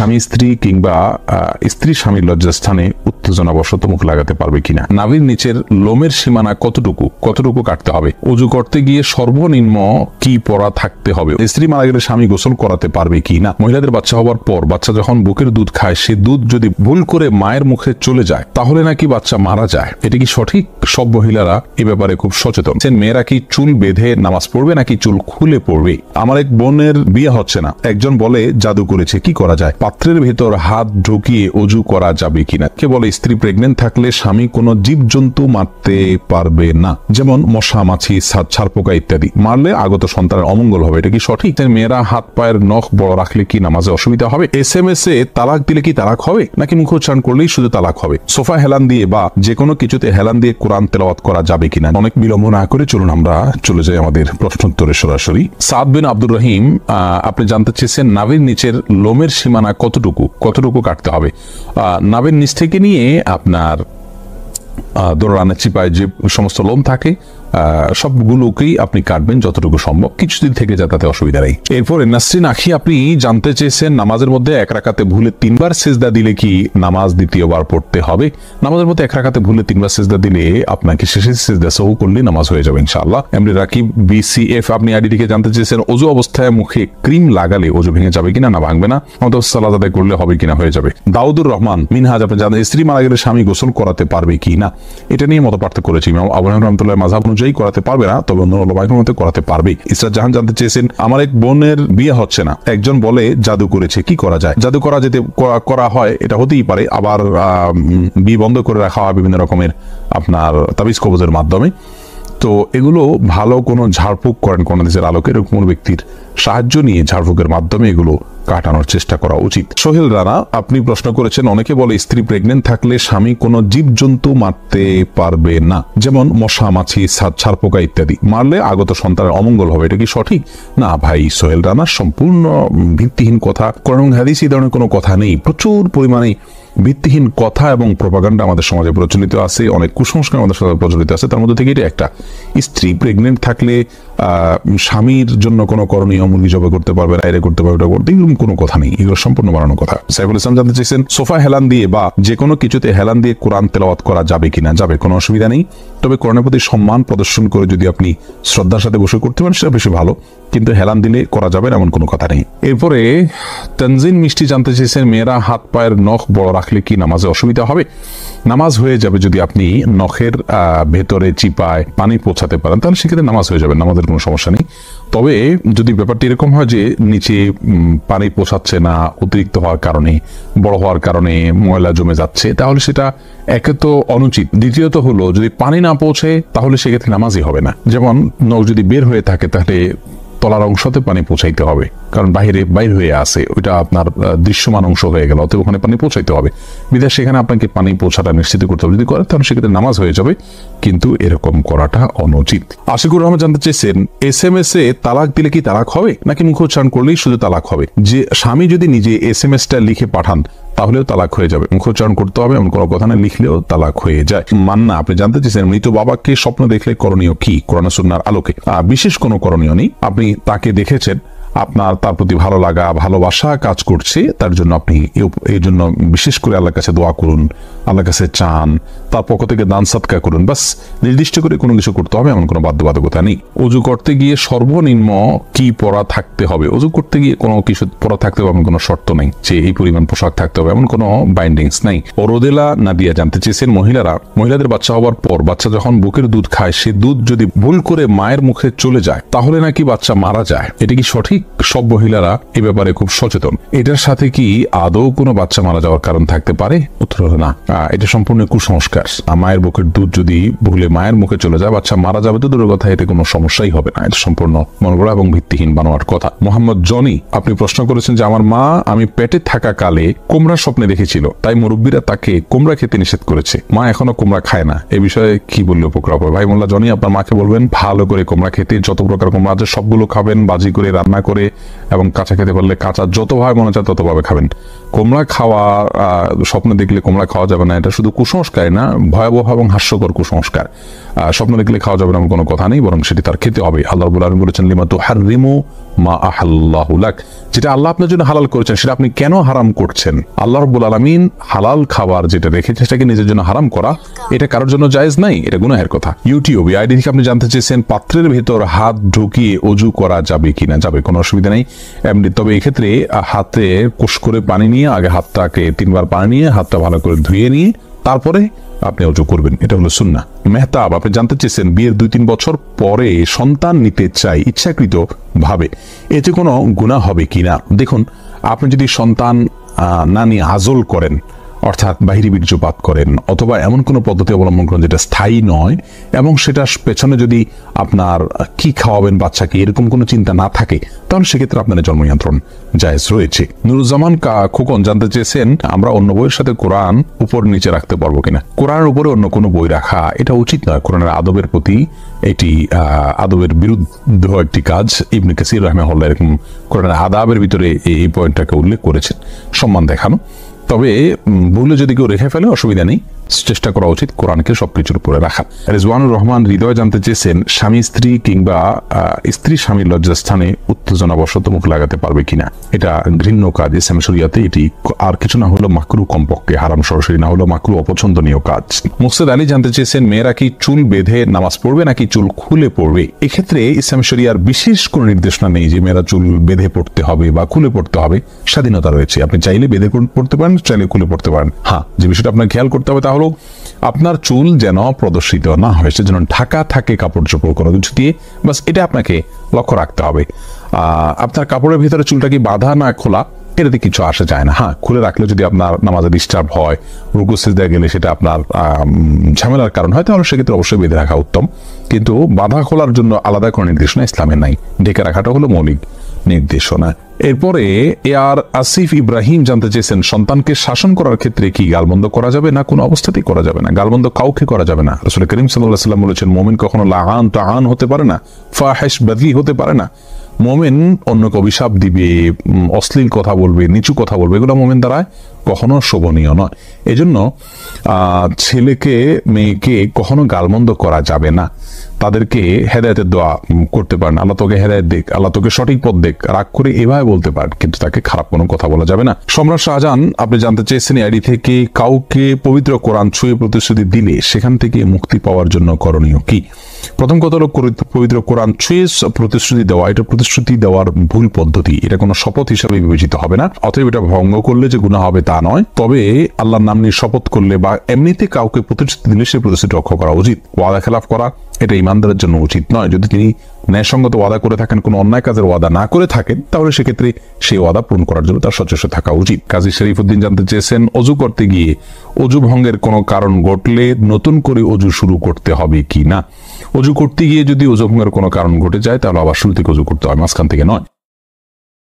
স্বামী স্ত্রী কিংবা স্ত্রী স্বামীর লজ্জাস্থানে উত্তেজনাবশত মুখ লাগাতে পারবে কিনা? নাভির নিচের লোমের সীমানা কতটুকু কাটতে হবে? অজু করতে গিয়ে সর্বনিম্ন কি পরা থাকতে হবে? স্ত্রী মারা গেলে স্বামী গোসল করাতে পারবে কিনা? মহিলাদের বাচ্চা হওয়ার পর বাচ্চা যখন বুকের দুধ খায়, সে দুধ যদি ভুল করে মায়ের মুখে চলে যায় তাহলে নাকি বাচ্চা মারা যায়। এটা কি সঠিক? সব মহিলারা এ ব্যাপারে খুব সচেতন। মেয়েরা কি চুল বেঁধে নামাজ পড়বে নাকি চুল খুলে পড়বে? আমার এক বোনের বিয়ে হচ্ছে না, একজন বলে জাদু করেছে, কি করা যায়? পাত্রের ভেতর হাত ঢুকিয়ে অজু করা যাবে কিনা? কে বলে স্ত্রী প্রেগনেন্ট থাকলে স্বামী কোনো জীবজন্তু মারতে পারবে না, যেমন মশা, মাছি, ছারপোকা ইত্যাদি। মারলে আগত সন্তানের অমঙ্গল হবে। এটা কি সঠিক? মেয়েরা হাত পায়ের নখ বড় রাখলে কি নামাজে অসুবিধা হবে? SMS এ তালাক দিলে কি তালাক হবে নাকি মুখোচ্চারণ করলেই শুধু তালাক হবে? সোফা হেলান দিয়ে বা যে কোনো কিছুতে হেলান দিয়ে কোরআন তেলাওয়াত করা যাবে কিনা? অনেক বিলম্ব না করে চলুন আমরা চলে যাই আমাদের প্রশ্নোত্তরে সরাসরি। সাদ বিন আব্দুর রহিম, আপনি জানতে চেয়েছেন নাভির নিচের লোমের সীমানা কতটুকু কাটতে হবে? নাভির নিচ থেকে নিয়ে আপনার দোড়ানের চিপায় যে সমস্ত লোম থাকে সবগুলোকেই আপনি কাটবেন যতটুকু সম্ভব, কিছুদিন থেকে যা তাতে অসুবিধা নেই। এরপরে নাসরিন আখি, আপনি জানতে চেয়েছেন নামাজের মধ্যে এক রাকাতে ভুলে 3 বার সিজদা দিলে কি নামাজ দ্বিতীয়বার পড়তে হবে? নামাজের মধ্যে এক রাকাতে ভুলে 3 বার সিজদা দিলে আপনাকে শেষে সিজদা সহু করলে নামাজ হয়ে যাবে ইনশাআল্লাহ। এমডি রাকিব BCF, আপনি আইডি থেকে জানতে চেয়েছেন ওযু অবস্থায় মুখে ক্রিম লাগালে ওযু ভেঙে যাবে কিনা? না, ভাঙবে না। অথবা সালাত আদায় করলে হবে কিনা? হয়ে যাবে। দাউদুর রহমান মিনহাজ, আপনি জানেন স্ত্রী মারা গেলে স্বামী গোসল করাতে পারবে কি না? এটা নিয়ে মত পার্থক্য করেছি। ইমাম আবু হানিফা রাহমাতুল্লাহ মাযহাব অনুযায়ী করাতে পারবে না, তবে অন্য ওলামায়ে মতে করাতে পারবে। ইসরাত জাহান জানতে চেয়েছেন আমার এক বোনের বিয়ে হচ্ছে না, একজন বলে জাদু করেছে, কি করা যায়? জাদু করা হয়, এটা হতেই পারে। আবার বিয়ে বন্ধ করে রাখা হয় বিভিন্ন রকমের আপনার তাবিজ কবজের মাধ্যমে। তো এগুলো ভালো কোনো ঝাড়ফুঁক করেন কোন দেশের আলোকে, এরকম ব্যক্তির সাহায্য নিয়ে ঝাড়ফুঁকের মাধ্যমে এগুলো কাটানোর চেষ্টা করা উচিত। সোহেল রানা, আপনি প্রশ্ন করেছেন অনেকে বলে স্ত্রী প্রেগনেন্ট থাকলে স্বামী কোনো জীবজন্তু মারতে পারবে না, যেমন মশা, মাছি, ছারপোকা ইত্যাদি। মারলে আগত সন্তানের অমঙ্গল হবে। এটা কি সঠিক? না ভাই সোহেল রানা, সম্পূর্ণ ভিত্তিহীন কথা। কোরআন হাদিস এই ধরনের কোনো কথা নেই। প্রচুর পরিমাণে ভিত্তিহীন কথা এবং প্রপাগান্ডা আমাদের সমাজে প্রচলিত আছে, অনেক কুসংস্কার আমাদের সমাজে প্রচলিত আছে। তার মধ্যে থেকে এটা একটা। স্ত্রী প্রেগনেন্ট থাকলে স্বামীর জন্য কোনো করণীয়, মুরগি জবাই করতে পারবে না, এরে করতে পারবে, ওটা করতে, এরকম কোনো কথা নেই। এগুলো সম্পূর্ণ বানানো কথা। সাইফুল ইসলাম জানতে চেয়েছেন সোফা হেলান দিয়ে বা যে কোনো কিছুতে হেলান দিয়ে কোরআন তেলাওয়াত করা যাবে কিনা? যাবে, কোনো অসুবিধা নেই। তবে কোরআনের প্রতি সম্মান প্রদর্শন করে যদি আপনি শ্রদ্ধার সাথে বসে করতে পারেন সেটা বেশি ভালো, কিন্তু হেলান দিলে করা যাবে এমন কোনো কথা নেই। এরপরে তানজিন মিষ্টি জানতে চেয়েছেন মেয়েরা হাত পায়ের নখ বড় রাখলে কি নামাজে অসুবিধা হবে? নামাজ হয়ে যাবে যদি আপনি নখের ভেতরে চিপায় পানি পৌঁছাতে পারেন, তাহলে সেক্ষেত্রে নামাজ হয়ে যাবে, নামাজের কোনো সমস্যা নেই। তবে যদি ব্যাপারটি এরকম হয় যে নিচে পানি পৌঁছাচ্ছে না, অতিরিক্ত হওয়ার কারণে, বড় হওয়ার কারণে ময়লা জমে যাচ্ছে, তাহলে সেটা একে তো অনুচিত, দ্বিতীয়ত হলো যদি পানি না পৌঁছে তাহলে সেক্ষেত্রে নামাজই হবে না। যেমন নখ যদি বের হয়ে থাকে তাহলে তলার অংশতে পানি পৌঁছাইতে হবে, কারণ বাইর হয়ে আসে, ওইটা আপনার দৃশ্যমান অংশ হয়ে গেল, অতএব ওখানে পানি পৌঁছাইতে হবে। বিধায় সেখানে আপনাকে পানি পৌঁছাটা নিশ্চিত করতে হবে। যদি করে তাহলে সেক্ষেত্রে নামাজ হয়ে যাবে, কিন্তু এরকম করাটা অনুচিত। আশিকুর রহমান জানতে চেয়েছেন SMS এ তালাক দিলে কি তালাক হবে নাকি মুখোচ্চারণ করলেই শুধু তালাক হবে? যে স্বামী যদি নিজে SMS-টা লিখে পাঠান তাহলেও তালাক হয়ে যাবে, মুখোচ্চারণ করতে হবে এমন কোনো কথা না, লিখলেও তালাক হয়ে যায়। মান্না, আপনি জানতে চেয়েছেন মৃত বাবাকে স্বপ্ন দেখলে করণীয় কি কোরআন সুন্নাহর আলোকে? বিশেষ কোনো করণীয় নেই। আপনি তাকে দেখেছেন, আপনার তার প্রতি ভালো লাগা, ভালোবাসা কাজ করছে, তার জন্য আপনি এই জন্য বিশেষ করে আল্লাহর কাছে দোয়া করুন, আল্লাহর কাছে চান, তার পক্ষ থেকে দান সদকা করুন। বাস, নির্দিষ্ট করে কোনো কিছু করতে হবে এমন কোনো বাধ্যবাধকতা নেই। অজু করতে গিয়ে সর্বনিম্ন কি পরা থাকতে হবে? অজু করতে গিয়ে কোনো কিছু পরা থাকতে হবে এমন কোনো শর্ত নেই যে এই পরিমাণ পোশাক থাকতে হবে, এমন কোনো বাইন্ডিংস নাই। রোদেলা নাদিয়া জানতে চেয়েছেন মহিলাদের বাচ্চা হওয়ার পর বাচ্চা যখন বুকের দুধ খায়, সে দুধ যদি ভুল করে মায়ের মুখে চলে যায় তাহলে নাকি বাচ্চা মারা যায়। এটা কি সঠিক? সব মহিলারা এ ব্যাপারে খুব সচেতন। এটার সাথে কি আদৌ কোনো বাচ্চা মারা যাওয়ার কারণ থাকতে পারে? উত্তর হলো না। এটা সম্পূর্ণ কুসংস্কার। মায়ের বুকের দুধ যদি ভুলে মায়ের মুখে চলে যায়, বাচ্চা মারা যাবে তো দূরের কথা, এতে কোনো সমস্যাই হবে না। এটা সম্পূর্ণ মনগড়া এবং ভিত্তিহীন বানোয়ার কথা। মোহাম্মদ জনি, আপনি প্রশ্ন করেছেন যে আমার মা আমি পেটে থাকা কালে কোমড়া স্বপ্নে দেখেছিল, তাই মুরব্বীরা তাকে কোমড়া খেতে নিষেধ করেছে। মা এখনো কোমড়া খায় না, এ বিষয়ে কি বললে উপকার হবে? ভাই মোল্লা জনি, আপনার মাকে বলবেন ভালো করে কোমড়া খেতে, যত প্রকার কোমড়া আছে সবগুলো খাবেন, বাজি করে রান্না করে করে এবং কাঁচা খেতে পারলে কাঁচা যতভাবে মনে চায় ততভাবে খাবেন। কমলা খাওয়া, স্বপ্ন দেখলে কমলা খাওয়া যাবে না, এটা শুধু কুসংস্কার না, ভয়াবহ এবং হাস্যকর কুসংস্কার। স্বপ্ন দেখলে খাওয়া যাবে না এমন কোনো কথা নেই, বরং সেটি তার খেতে হবে। আল্লাহ রাব্বুল আলামিন বলেছেন লিমা তুহাররিমু মা আহাল্লাহু লাক, যেটা আল্লাহ আপনার জন্য হালাল করেছেন সেটা আপনি কেন হারাম করছেন? আল্লাহ রাব্বুল আলামিন হালাল খাবার যেটা রেখেছে সেটাকে নিজের জন্য হারাম করা, এটা কারোর জন্য জায়েজ নাই, এটা গুনাহের কথা। ইউটিউবে আইডি থেকে আপনি জানতে চেয়েছেন পাত্রের ভেতর হাত ঢুকিয়ে অজু করা যাবে কিনা। যাবে, কোনো অসুবিধা নেই এমনি। তবে এক্ষেত্রে হাতে কোষ করে পানি নিয়ে আগে হাতটাকে 3 বার পানি নিয়ে হাতটা ভালো করে ধুয়ে নিয়ে তারপরে আপনি অজু করবেন, এটা হলো সুন্নাহ। মেহতাব আপনি জানতে চেয়েছেন বিয়ের 2-3 বছর পরে সন্তান নিতে চাই ইচ্ছাকৃত ভাবে, এতে কোনো গুনাহ হবে কিনা? দেখুন, আপনি যদি সন্তান না নিয়ে আজল করেন, অর্থাৎ বাহিরি বীর্যপাত করেন অথবা এমন কোনো পদ্ধতি অবলম্বন করেন যেটা স্থায়ী নয়, এবং সেটার পেছনে যদি আপনার কি খাওয়াবেন বাচ্চাকে এরকম কোনো চিন্তা না থাকে, তাহলে সেক্ষেত্রে আপনার জন্ম নিয়ন্ত্রণ জায়েজ রয়েছে। নুরুজ্জামান খোকন জানতে চেয়েছেন আমরা অন্য বইয়ের সাথে কোরআন উপর নিচে রাখতে পারবো কিনা। কোরআনের উপরে অন্য কোনো বই রাখা এটা উচিত নয়। কোরআনের আদবের প্রতি এটি আদবের বিরুদ্ধ একটি কাজ। ইবনে কাসির রাহিমাহুল্লাহ এরকম কোরআনের আদাবের ভিতরে এই পয়েন্টটাকে উল্লেখ করেছেন, সম্মান দেখানো। তবে ভুলে যদি কেউ রেখে ফেলে অসুবিধা নেই, চেষ্টা করা উচিত কোরআনকে সবকিছুর উপরে রাখা। রিজওয়ানুর রহমান হৃদয় জানতে চেয়েছেন স্বামী স্ত্রী কিংবা স্ত্রী স্বামীর লজ্জাস্থানে উত্তেজনাবশত মুখ লাগাতে পারবে কিনা। এটা ঘৃণ্য কাজ ইসলাম শরিয়াতে, এটি আর কিছু না হলো মাকরু, কমপক্ষে হারাম সরাসরি না হলো মাকরু, অপছন্দনীয় কাজ। মুকসেদ আলী জানতে চেয়েছেন মেয়েরা কি চুল বেঁধে নামাজ পড়বে নাকি চুল খুলে পড়বে। এক্ষেত্রে ইসলাম শরিয়ার বিশেষ কোনো নির্দেশনা নেই যে মেয়েরা চুল বেঁধে পড়তে হবে বা খুলে পড়তে হবে, স্বাধীনতা রয়েছে। আপনি চাইলে বেঁধে পড়তে পারেন, চাইলে খুলে পড়তে পারেন। হ্যাঁ, যে বিষয়টা আপনার খেয়াল করতে হবে তা হলো আপনার চুল যেন প্রদর্শিত না হয়, সেজন্য ঢাকা থাকে কাপড় চোপড় কোনো কিছু দিয়ে, বাস এটা আপনাকে লক্ষ্য রাখতে হবে। আপনার কাপড়ের ভিতরে চুলটা কি বাঁধা না খোলা, এটাতে কিছু আসে যায় না। হ্যাঁ, খুলে রাখলে যদি আপনার নামাজে ডিস্টার্ব হয়, রুকু সিজদা গেলে সেটা আপনার ঝামেলার কারণ হয়, তাহলে সেক্ষেত্রে অবশ্যই বেঁধে রাখা উত্তম। কিন্তু বাঁধা খোলার জন্য আলাদা কোনো নির্দেশনা ইসলামের নাই, ঢেকে রাখাটা হলো মৌলিক নির্দেশনা। এরপরে আর আসিফ ইব্রাহিম জানতে চেয়েছেন সন্তানকে শাসন করার ক্ষেত্রে কি গালমন্দ করা যাবে না কোনো অবস্থাতেই করা যাবে না। গালমন্দ কাউকে করা যাবে না। রাসূল করিম সাল্লাল্লাহু আলাইহি ওয়াসাল্লাম বলেছেন মুমিন কখনো লাআন তাআন হতে পারে না, ফাহিশ বদলি হতে পারে না। মুমিন অন্যকে অভিশাপ দিবে, অশ্লীল কথা বলবে, নিচু কথা বলবে, এগুলো মুমিন দ্বারা কখনো শোভনীয় নয়। এজন্য ছেলেকে মেয়েকে কখনো গালমন্দ করা যাবে না। তাদেরকে হেদায়েতের দোয়া করতে পারেন, আল্লাহ তোকে হেদায়েত দেখ, আল্লাহ তোকে সঠিক পথ দেখ, রাগ করে এভাবে বলতে পারেন, কিন্তু তাকে খারাপ কোনো কথা বলা যাবে না। সম্রাট শাহজাহান আপনি জানতে চেয়েছেন আইডি থেকে কাউকে পবিত্র কোরআন ছুঁয়ে প্রতিশ্রুতি দিলে সেখান থেকে মুক্তি পাওয়ার জন্য করণীয় কি। প্রথম কথা হলো পবিত্র কোরআন ছুঁয়ে প্রতিশ্রুতি দেওয়া, এটা প্রতিশ্রুতি দেওয়ার ভুল পদ্ধতি, এটা কোনো শপথ হিসাবে বিবেচিত হবে না। অতএব এটা ভঙ্গ করলে যে গুনাহ হবে তা নয়, তবে আল্লাহর নাম নিয়ে শপথ করলে বা এমনিতে কাউকে প্রতিশ্রুতি দিলে সেই প্রতিশ্রুতি রক্ষা করা উচিত। ওয়াদা খেলাফ করা এটা ইমানদারের জন্য উচিত নয়। যদি তিনি ন্যায়সঙ্গত ওয়াদা করে থাকেন, কোনো অন্যায় কাজের ওয়াদা না করে থাকেন, তাহলে সেক্ষেত্রে সেই ওয়াদা পূরণ করার জন্য তার সচেষ্ট থাকা উচিত। কাজী শরীফউদ্দিন জানতে চেয়েছেন অজু করতে গিয়ে অজু ভঙ্গের কোনো কারণ ঘটলে নতুন করে অজু শুরু করতে হবে কি না। অজু করতে গিয়ে যদি অজু ভঙ্গের কোনো কারণ ঘটে যায় তাহলে আবার শুরু থেকে অজু করতে হয়, মাঝখান থেকে নয়।